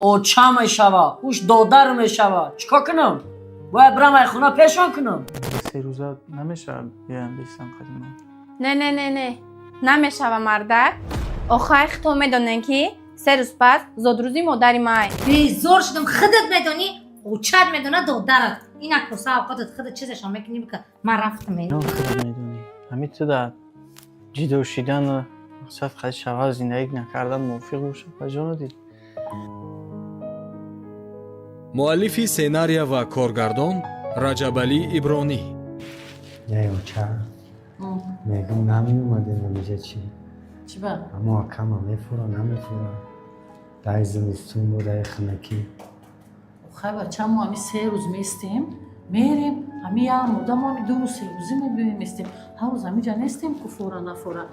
اوچا میشوه اوش دودر میشوه چیکار کنم؟ باید برم ای خونه پیشان کنم. 3 روزه نمیشه بیایم بیستم قدیما. نه نمیشوه مردک. آخه تو میدونن که 3 روز پس زادروزی مادری مای. بیزار شدم خودت میدونی اوچت میدونه دودرت این اکوسا اوقاتت خودت چیزشان میکنی بکن من رفتم نه خدا میدونی همین تو در جدا شدن و مقصد خیلی شوه زندگی نکردن موفق باشه بجانو دید. مؤلفی سенاریا و کارگردان رجبعلی ابرانی. نه اوچه میگم نمیومده نمیشه چی با؟ اما کم میفورا نمیفورا دای زمستون بود دای خنکی. خب بچه ما همی 3 روز میستیم میریم همی یه مدام همی 2 روز 3 روزی میستیم هر روز همی جا نیستیم که فورا نفورا.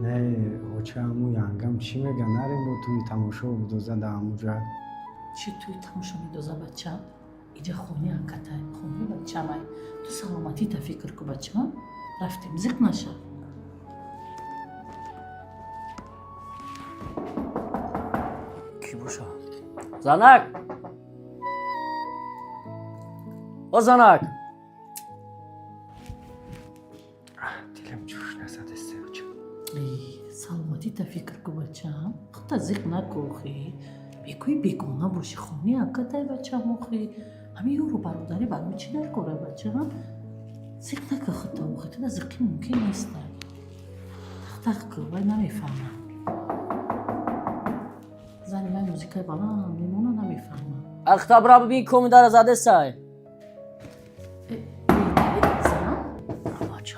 نه اوچه همو ینگم چی میگن نریم با توی تماشا و بدوزه در همو جا. چی توی تماشا میدازه بچه؟ اینجا خونی انکته خونی بچه مای تو سلامتی تا فکر که بچه رفتیم زیق نشه. کی باشه؟ زنک او زنک دلم جوش نزد سه اوچه. سلامتی تا فکر که بچه خودت زیق نکو خی بگوی بیگونه باشی خونی انکته بچه خی همی یورو برادری برای چی نرکوره بچه زیق نکو خودت و خودت زیقی ممکن نیست تخت که باید نمیفهمم زنی من موزیکای بالا میمونه نمیفهمم اختاب را ببین کمی داره زده سای بچه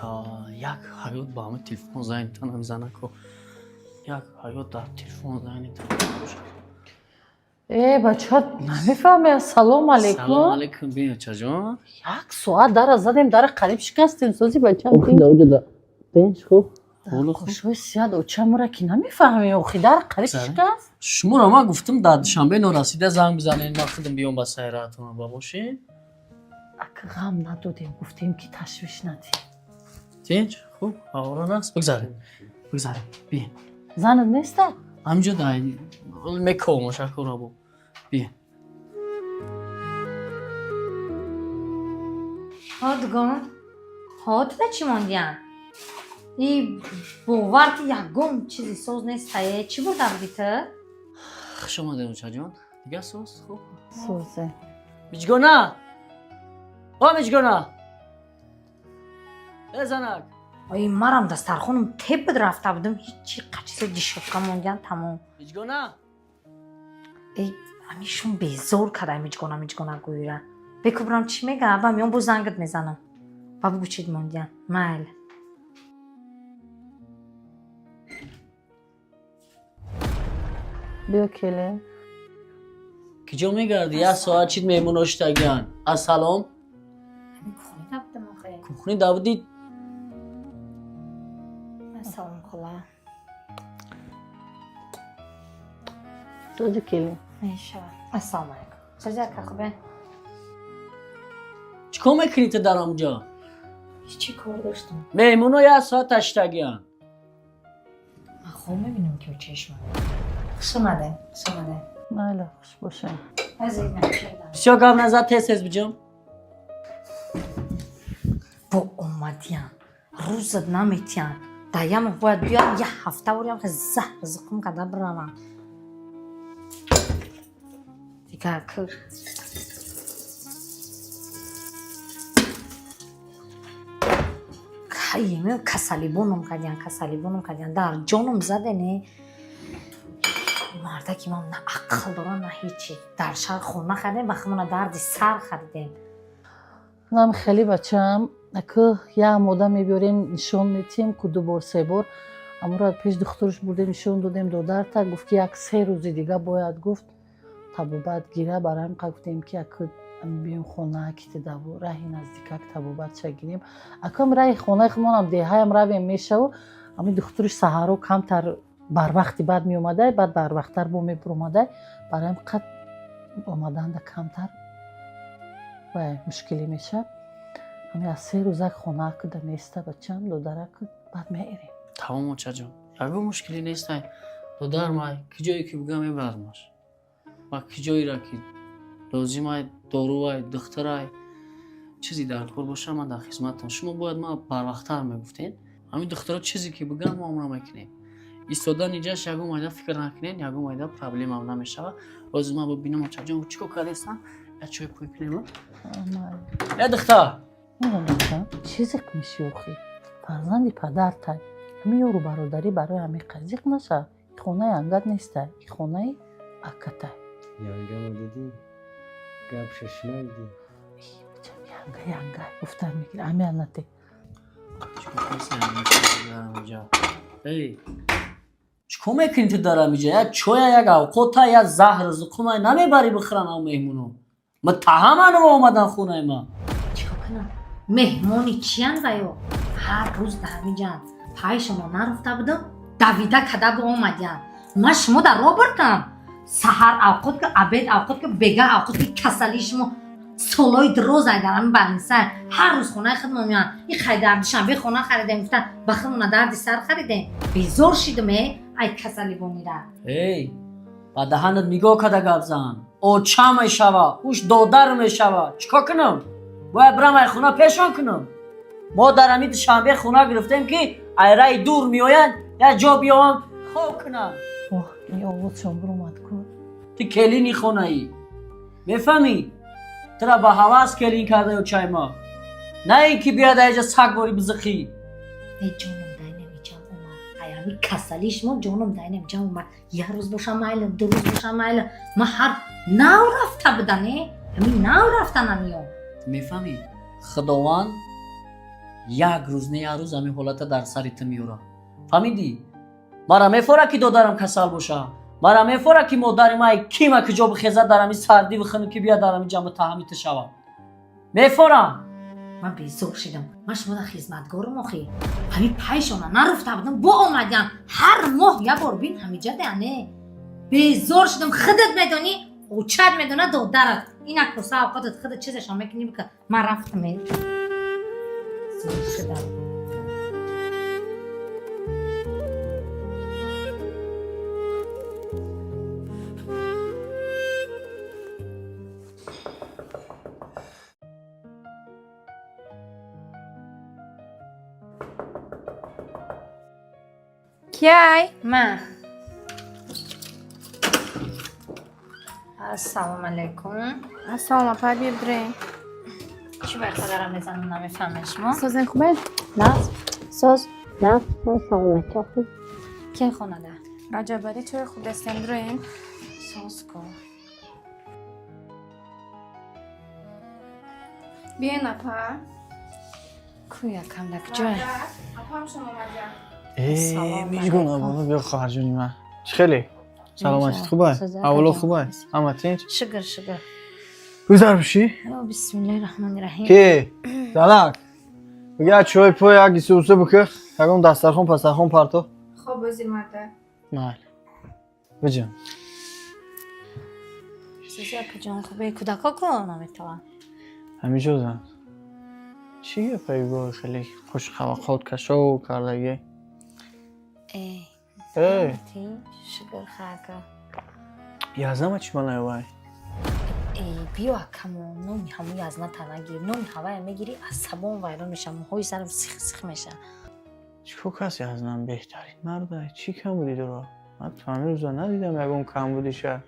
یک حیات با همه تلفن زنی تنم زنه که یک حیات در تلفن زنی بچه نمیفهمه سلام علیکم سلام علیکم بیا چجا؟ 1 ساعت در زدیم در قریب شکستیم سازی بچه اوخی دا اوجا دا دینش خوب؟ خوشوی سیاد اوچه مرا که نمیفهمی اوخی در قریب شکست شما را ما گفتم در دوشنبه نورسیده زنگ بزنین ما خودم بیام با سیراتون با باشین اگه غم ندادیم گفتیم که تشویش ندیم تینج خوب آوران است بگذاریم بیا زنت نیسته؟ همجا دایی مکو مشکل را بو بیا هادگان هاد تا چی موندین این باور که یکم چیزی سوز نیست چی بود بودی شما دیمون چه جان؟ دیگه سوز خوب سوزه میجگونه میجگونه بزنک ای مرم دسترخونم تیپ بود رفته بودم هیچی قچیز دیشوکا موندین تمام میجگونه ای همیشون بیزور کده میجگونه گویره بکو برام چی میگه ابا میان بو زنگت میزنم بابا بو چید موندین مال بیا کله کجا میگردی؟ یه ساعت چید میمون اشتگیان السلام خونی نبودم آخه کخونی داودی سلام کلا تو کله میشه السلام علیکم چجا که خوبه چیکار میکنی تو در آنجا؟ چی کار داشتم میمون ها یه ساعت اشتگیان من خوب میبینم که چشم خوش اومده مالا خوش باشه از این نمیشه بسیار گام نظر تیز بجام با اومدین روزت نمیتین دایم باید بیان یه هفته بریم که زهر زقم کده برم دیگه که خیلی کسلی بونم کدین در جانم زده نه مرده که ما نه عقل دارن نه هیچی در شهر خونه خریدیم بخمونه دردی سر خریدیم نام خیلی بچم که یه مودا میبریم نشون میتیم که 2 بار 3 بار اما را پیش دخترش بردیم نشون دادیم دادر تا گفت که 1-3 روز دیگه باید گفت طبوبت گیره برایم گفتیم که اکد بیایم خونه که دو راهی نزدیک طبوبت چه گیریم اکم راه خونه خمونم دیهایم رویم میشه و اما دخترش سحرو کمتر بر وقتی بعد می اومده بعد بر وقتتر بو می اومده برایم قد اومدن ده کمتر و مشکلی میشه همین از 3 روزک خونه کده نیسته بچم دودره کد بعد میریم تمام چه جان یکو مشکلی نیست دو در مای کجایی که بگم میبرمش با کجایی را که لازمه داروی دخترای چیزی در کار باشه من در خدمتتم. شما باید ما بروقتر میگفتین. همین دخترها چیزی که بگن ما عمرم میکنیم. ایستادن اینجاش یگو مایده فکر نکنین، یگو مایده پرابلم هم نمیشه. لازمه ببینم چجا چیکار کردیستم. یا چای پوی کنیم. یا دختر. نمیدونم چیزی که میشی آخی فرزندی پدر تای همی یارو برادری برای همی قضیق نشه. خونه انگد نیسته، خونه اکتای. یانگم دیدی؟ گپ ششنایدی؟ یانگه گفتم میگیره همی انته. چیکار کنی دارم اینجا؟ ای چیکار میکنی تو دارم اینجا؟ یا چویا یک اوقاتا یا زهر زقوم نمیبری بخورن او مهمونو. متهمن و اومدن خونه ما. چیکار کنم مهمونی چیان وایو هر روز در میجان پایشونو نرفته بودم دویده کده به اومدن ما شما در رو بردم سحر اوقات که عبید اوقات که بگه اوقات که کسلی شما سولای دروز ایدارم بلنسن هر روز خونه خودمون میان این خیلی شنبه خونه خریدیم گفتن بخمون دردی سر خریدیم بیزور شیدم ای کسلی بومیده ای با دهنت میگو کده گپ زن او چه میشوه اوش دودر میشوه چیکار کنم باید برم ای خونه پیشان کنم ما در امید شنبه خونه گرفتیم که ایرای دور میآیند یا جا بیایم خوب کنم اوه این آواز شنبر اومد کن تو کلینی خونه ای میفهمی ترا با حواس کلین کرده و چای ما نه اینکه بیاد اینجا سگ باری بزخی ای جانم دای نمیجام اومد ایامی کسلیش ما جانم دای نمیجام اومد یه روز باشم مایل دو روز باشم مایل ما هر ناو رفته بدنه همین ناو رفتن همیون میفهمی خداوند یک روز نه یه روز همین حالت در سریت میورا فهمیدی مرا میفوره که دادرم کسل باشه مرا میفوره که مادر ما کیما که جا بخیزه در همین سردی بخنه که بیا در همین جمع تهمیت شوه میفورم من بیزور شدم من شما در خدمتگارم آخی همین پایشونا نرفته بودم با اومدن هر ماه یه بار بین همیجا دهنه بیزور شدم خودت میدونی او چد میدونه دادرت این اکروسه اوقاتت خودت چیزشان میکنی بکن من رفتم زور شدم کیای؟ من السلام علیکم السلام پر بیر برین چی وقت دارم میزنم نمیفهمه شما؟ سازن خوبه؟ نه ساز نه سلامتی خوب کی خونه ده؟ رجبری چوی خوب دستیم برین ساز کن بیاین اپر کویا کم دک جای اپر شما مجا ای میگونه بابا بیا خواهر جونی من خیلی سلامتی خوبه سزا اولا کجا؟ خوبه اما تینج شکر گذر بشی بسم الله الرحمن الرحیم کی دلک بگه چوی پوی اگه سوسه بکر یکم دسترخون پسرخون پرتو خوب بزیر مرده مال بجم سزا کجا خوبه کودکا کن نمیتوان همیشه زن چیه پیگاه خیلی خوش خواهد کشو کردگی ای شکر خاکا یازم چی من وای ای بیا کمو نمی همو یازنا تنگیر نمی هوای میگیری عصبم وایران میشم هوی سرم سیخ میشه چیکو کسی از من بهترین مرده چی کم بودی تو من تو همین روزا ندیدم یکون کم بودیشه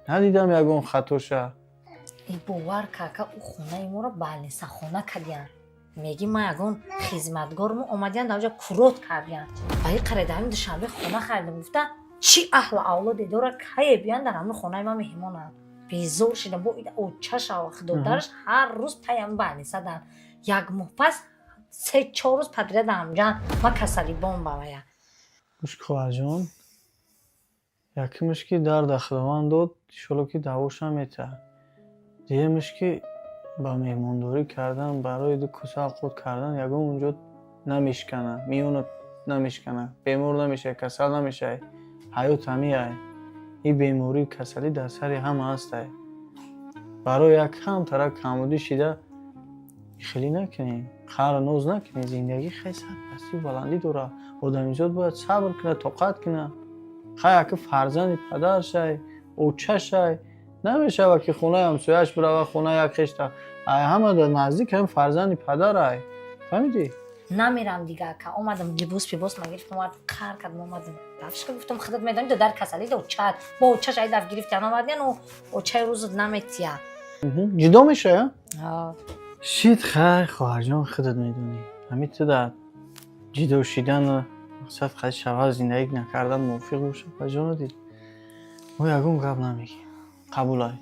ندیدم یکون خطوشه ای باور کاکا او خونه ما رو بالنسا خونه کردین میگی ما یکون خدمتگارمو اومدین در اونجا کروت کردین برای خریده همین دوشنبه خونه خریدم گفتن چی اهل اولاد داره کی بیان در همین خونه ما مهمونن بیزور شدم با او چش وقت دادرش هر روز پیام بالنسا دادن یک ماه پس 3-4 روز پدره دامجان ما کسلی بوم بایا گوش خواهر جان یکیمش که در داخلوان داد شلو که دعوش هم میته دیگه‌مش که با مهمانداری کردن برای دو کسا خود کردن یکم اونجا نمیشکنه میونو نمیشکنه بیمور نمیشه کسل نمیشه حیات همیه این بیموری کسلی در سر همه هسته برای یک هم طرح کمودی شده خیلی نکنیم خیر نوز نکنیم زندگی خیلی سرپستی بلندی دوره آدم اینجاد باید صبر کنه طاقت کنه خیلی که فرزند پدر شای او چه شای نمیشه که خونه همسایه‌اش بره خونه یک خشت همه در نزدیک هم فرزند پدرای فهمیدی؟ نمیرم دیگه اکا اومدم لباس ما گرفتم اومد قهر کردم اومدم دفشق گفتم خودت میدانی تو در کسلی دو چت با چش ای دف گرفتن اومدن و چه روز نمیتیا جدا میشه؟ ها شید خیر خواهر جان خودت میدونی همین تو در جدا شدن و مقصد خواهد شبه زندگی نکردن موفق باشه خواهر جان دید ما یکم قبل نمیگی قبول های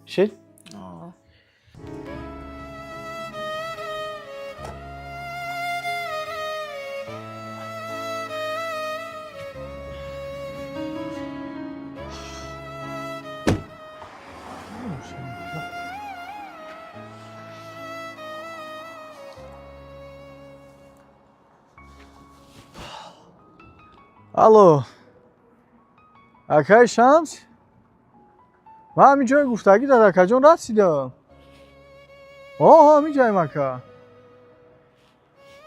شید؟ الو اکای شمس من همین جای گفتگی در اکا جان رسیدم همین جای مکا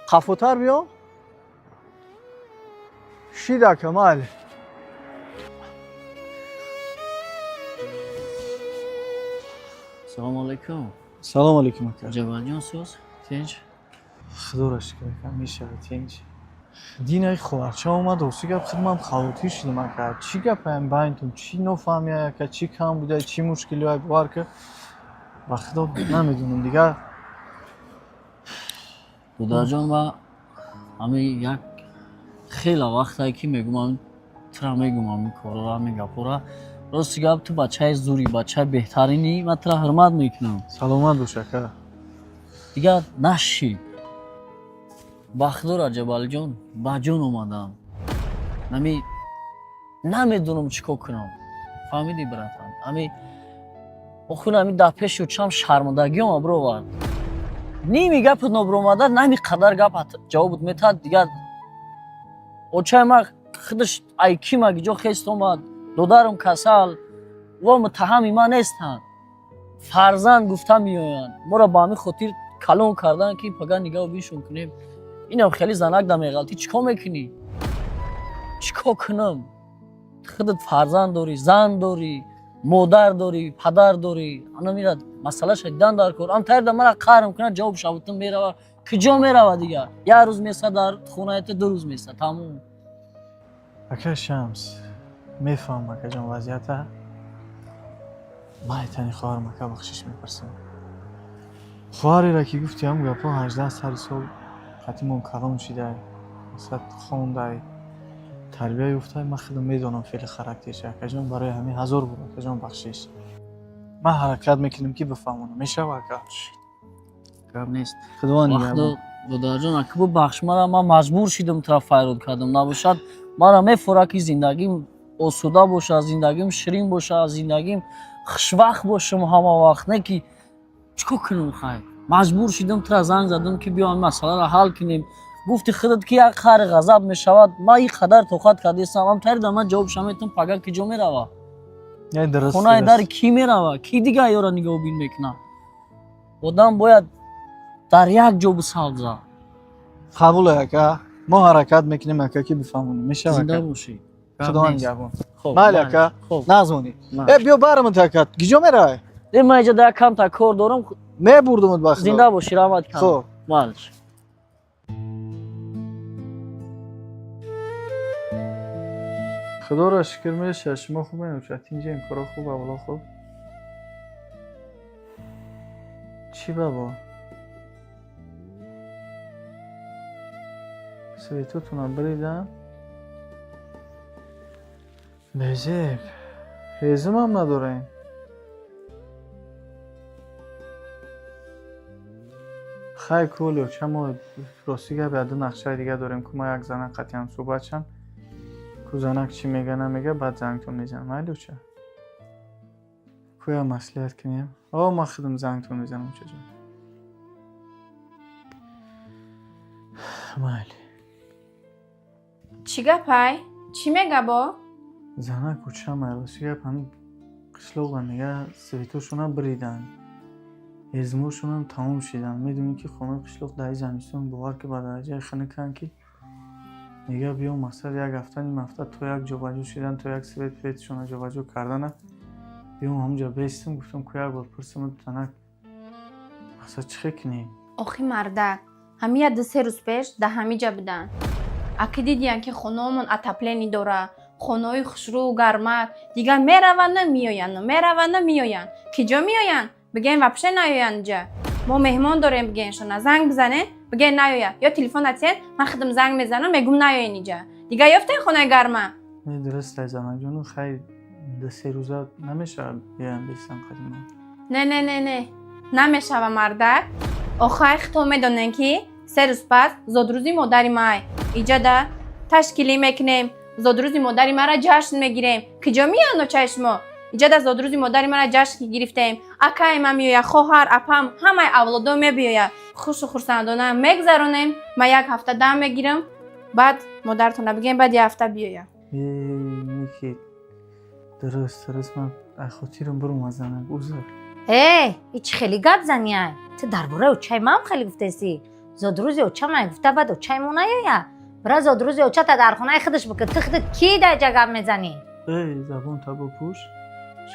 خفوتر بیام شید اکا مال سلام علیکم. سلام علیکم اکا جوانی هستید؟ تنج؟ خدا را شکر اکا میشه تنج دینای خواهرچه اومد راستی گفت خودم خواهوتی شدم اکا چی گپ هم باینتون چی نفهمی اکا چی کم بوده چی مشکلی های بوار که و خدا نمیدونم دیگه دادر جان من همین یک خیلی وقتی که میگم همین ترا میگم همین کارا را میگم راستی گپ تو بچه زوری بچه بهترینی من ترا حرمت میکنم سلامت باش اکا دیگه نشی بخدور جبال جان با جون اومدم نمیدونم چیکار کنم فهمیدی براتم همین ده پیش چم شرمندگی هم برو ورد نیمی گپ نبرو اومده نمی قدر گپ جواب میتاد دیگه اوچای ما خودش ایکی ما گیجا خیست اومد دودارم کسل و متهمی ما نیستن فرزند گفتم میوین مرا با همین خاطر کلون کردن که پگاه نگاه بیشون کنیم اینم خیلی زنک دم غلطی چیکار میکنی؟ چیکار کنم؟ خودت فرزند داری، زن داری، مادر داری، پدر داری. انا میرد مسئله شدیدن در کار. ام تایید مرا قهرم کنه جواب شوتم میره کجا میره دیگه؟ یه روز میسه در خونه ات دو روز میسه تموم. اکا شمس میفهم اکا جان وضعیت ما ایتانی خواهرم اکا بخشش میپرسم خواهری را که گفتی هم گفت 18 سال خطی من کلام شده مثلا خونده تربیه افته من خودم میدونم فعل خرکتش اکا جان برای همین 1000 بود اکا جان بخشش من حرکت میکنم که بفهمونم میشه اکا کم نیست خدوان وقتا دادر جان اکبو بخش مرا من مجبور شدم طرف فیرود کردم نباشد مرا میفوره که زندگیم آسوده باشه زندگیم شیرین باشه زندگیم خوشوقت باشم همه وقت نه که چیکار کنم خیر مجبور شدم طرف زنگ زدم که بیایم مسئله را حل کنیم گفتی خودت که یک خر غضب میشود ما این قدر طاقت کردیستم هم تر در من جواب شمیتم پگاه کجا میروه خونه در کی میروه کی دیگه یارا نگاه بین میکنه آدم باید در یک جا بسازه قبول اکا ما حرکت میکنیم اکا که بفهمونیم میشه زنده اکا باشی خدا نگهبان خب مال اکا خب نازمونی بیا برام تکات گیجو میره من اینجا در کم تا کار دارم میبردمت بخدا زنده باشی رحمت کنم خب مالش خدا را شکر میشه شما خوبه نوشت اینجا این کارا خوبه اولا خوب چی بابا سویتوتونم بریدم بزیب هیزم هم نداره خیلی کولیو چه ما راستی که بعد نقشه دیگه داریم که ما یک زنک قطعی هم صحبت شم که زنک چی میگه نمیگه بعد زنگتون میزنم مایلو چه کویا مسئولیت کنیم ما خودم زنگتون میزنم چه جان مایلی چی گپای؟ چی میگه با؟ زنک کوچه راستی که همین قشلوغ میگه سویتوشون هم بریدن ازموشون هم تموم شدن میدونی که خونه قشلوق دایی زمستون باور که با درجه خانه کن که میگه بیا مثلا یک هفته نیم هفته تو یک جوباجو شدن تو یک سویت پیتشون جوباجو کردن بیام همونجا بیستم گفتم که یک بار پرسم تنک اصلا چه کنی؟ охи мардак ҳамия 2-3 рӯз пеш да ҳамиҷа буданд аки дидиян ки хонаомон отоплени дора хонаҳои хушрӯу гармак дигар мераванду меоянд киҷо меоянд бигем вапше наоянд ҷа мо меҳмон дорем бигеншона занг бизанен бигем наояд ё телефон атсен ман худам занг мезанам мегум наоен иҷа дигар ёфтен хонаи гарма نه درست است زمان جونو خیلی 2-3 روزه نمیشه بیان بیستم قدیما не намешава мардак охир то медонем ки 3 рӯз пас зодрӯзи модари май иҷа да ташкилӣ мекунем зодрӯзи модари мара ҷашн мегирем киҷо меоянд очаи шумо иҷа да зодрӯзи модари мара ҷашн ки гирифтем акаи ман меояд хоҳар апам ҳамаи авлодо мебиёяд хушу хурсандона мегзаронем ман 1 ҳафта дам мегирам баъд модаратона бигем баъд 1 ҳафта биёяд میکی درست من خاطرم برو مزنم اوزر هیچ خیلی گپ زنیه تو درباره اوچای ما هم خیلی گفتسی زادروزی اوچا من گفته بعد اوچای مو نیاید برای زادروزی اوچا تا در خونه خودش بکن تو خودت کی در جا گپ میزنی زبون تا بپوش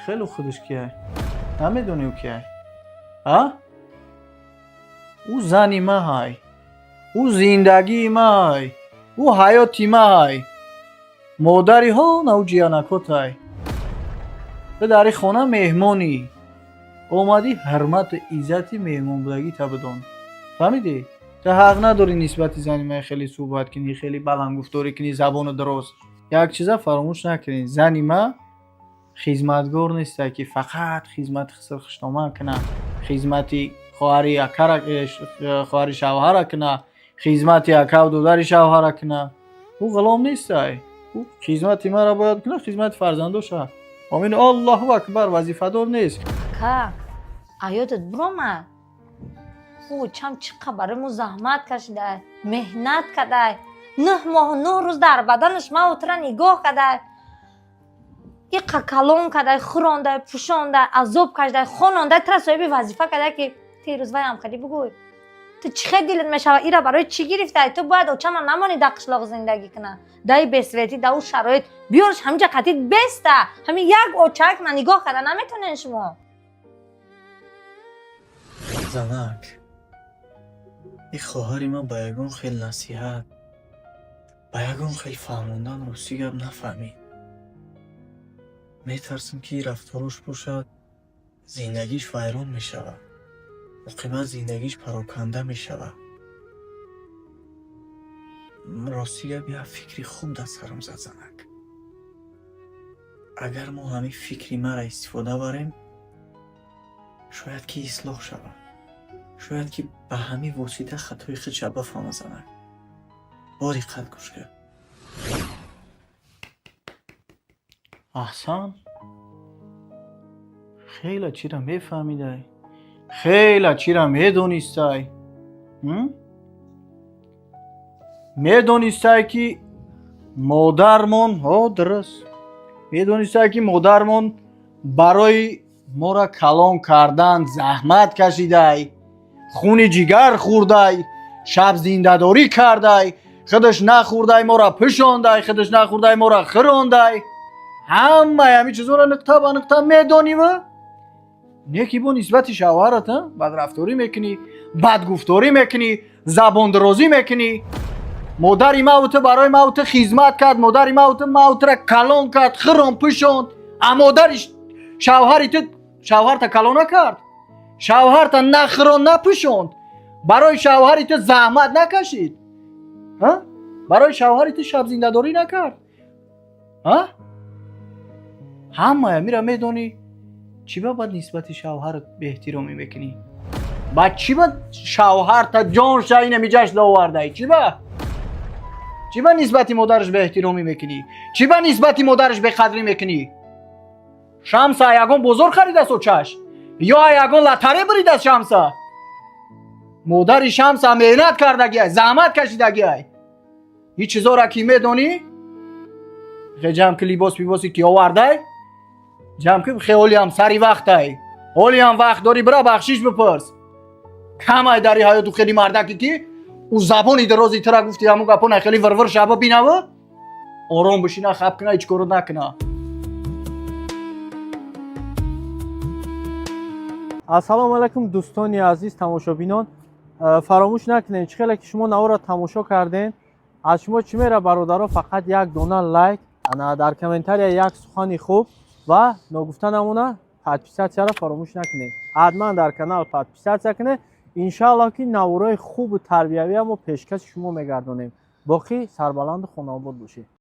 خیلی خودش کیه نمیدونی او کیه ها او زنی ما های او زندگی ما های او حیاتی ما های مادری ها نو جیانکوت های به داری خانه مهمانی اومدی حرمت عزتی مهمون بودگی تا بدون فهمیدی؟ تا حق نداری نسبت زنی ما خیلی صحبت کنی خیلی بلند گفتاری کنی زبان درست یک چیزا فراموش نکنی زنی ما خدمتگار نیست که فقط خدمت خسرخشنامه کنه خدمتی خواهری خواهری شوهر کنه خدمتی اکا و دودر شوهر کنه او غلام نیست او خدمتی ما را باید کنه خدمت فرزندوشه آمین الله اکبر وظیفه دار نیست که آیاتت برومد او چم چی خبره مو زحمت کشیده مهنت کرده 9 ماه و 9 روز در بدنش ما اتره نگاه کرده یک کلون کرده خورانده پوشانده عذاب کشیده خونانده تر صاحب وظیفه کرده که تیروز وای هم خیلی بگوی تو چی خیلی دلت میشوه ایرا برای چی گرفته تو باید اوچم هم نمانی در قشلاق زندگی کنه دای بسویتی در اون شرایط بیارش همینجا قطید بسته همین یک اوچک من نگاه کرده نمیتونین شما زنک این خواهری من با یگون خیلی نصیحت با یگون خیلی فهموندن روسی گب نفهمید میترسم که این رفتارش باشد زندگیش ویران میشود مقیمت زندگیش پراکنده میشود راستی گب یه فکری خوب در سرم زد زنک اگر ما همین فکری ما را استفاده بریم شاید که اصلاح شود شاید که به همین واسطه خطای خودش بفهمه زنک با دقت گوش کن احسان خیلی چی را میفهمیده خیلی چی را میدونسته میدونسته که مادرمون ها درست میدونسته که مادرمون برای ما را کلان کردن زحمت کشیده خون جگر خورده شب زنده‌داری کرده خودش نخورده ما را پشانده خودش نخورده ما را خرانده همه همین چیزا را نقطه به نقطه میدونی و نیکی با نسبت شوهرت بد رفتاری میکنی بد گفتاری میکنی زبان درازی میکنی مادری موت برای موت خدمت کرد مادری موت را کلان کرد خران پشاند اما مادرش شوهرت کلان نکرد شوهرت نخران نپشاند برای شوهرت زحمت نکشید برای شوهرت شب زنده‌داری نکرد همه میره میدونی چی باید نسبت شوهرت به احترامی میکنی بعد چی باید شوهرت جان شایی نمیجاش داورده چی باید نسبت مادرش به احترامی میکنی چی باید نسبت مادرش به قدری میکنی شمسا یگون بزرگ خریده سو چش یا یگون لطره بریده شمسا مادر شمسا مهنت کرده گیه زحمت کشیده گیه این چیزا را کی میدونی جمع که لباس بیباسی که آورده جمع که خیلی هم سری وقت های حالی هم وقت داری برا بخشیش بپرس کم های داری حیاتو خیلی مردکی که او زبانی درازی ترا گفتی همون گپانه خیلی ورور شبا بینه و آرام بشینه خب کنه هیچ کارو نکنه ассалому алайкум дӯстони азиз тамошобинон. Фаромӯш накунед чихеле ки шумо навора тамошо карден. аз шумо чӣ мера бародаро? фақат як дона лайк, дар комментария як сухани хуб ва ногуфта намуна подписатсияро фаромӯш накунед. ҳатман дар канал подписатсия кунед. иншоаллоҳ ки навораи хубу тарбиявиамо пешкаши шумо мегардонем. боқӣ сарбаланду хонаобод бошед.